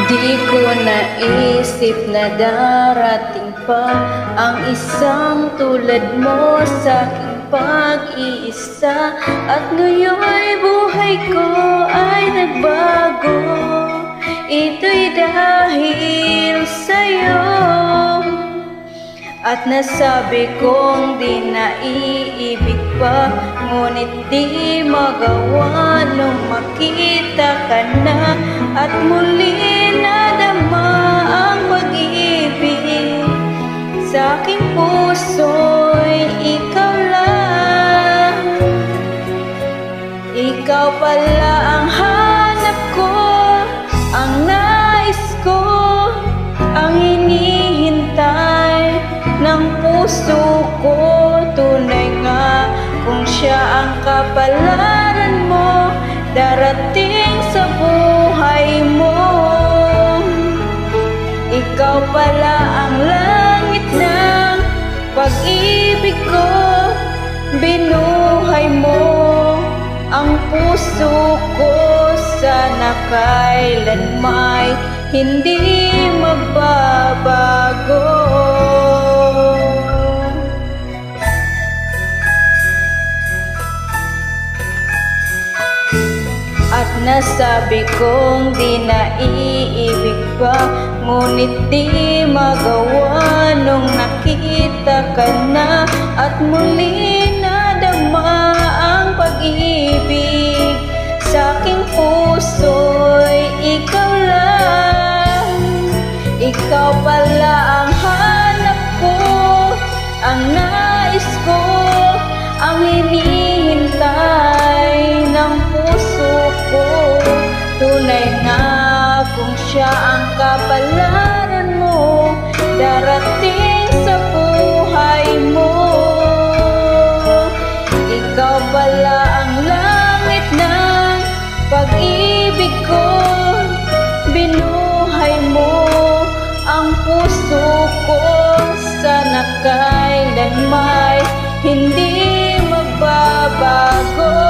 Di ko naisip na darating pa ang isang tulad mo sa aking pag-iisa. At ngayon'y buhay ko ay nagbago. Ito'y dahil sa'yo. At nasabi kong di naiibig pa, ngunit di magawa nung makita ka na. At muli nadama ang pag-ibig sa aking puso'y ikaw lang. Ikaw pala ang hanap ko, ang nais ko, ang hinihintay ng puso ko. Tunay nga kung siya ang kapalaran mo darating sa buhay mo. Ikaw pala ang langit ng pag-ibig ko. Binuhay mo ang puso ko, sana kailanmay hindi magbabago. At nasabi kong di naiibig pa, ngunit di magawa nung nakita ka na. At muli nadama ang pag-ibig sa aking puso'y ikaw lang. Ikaw pala ang hanap ko, ang nais ko, ang hinihintay ng puso ko. Tunay na kung siya ang kapalaran mo darating sa buhay mo. Ikaw pala ang langit ng pag-ibig ko. Binuhay mo ang puso ko, sana kailanmay hindi magbabago.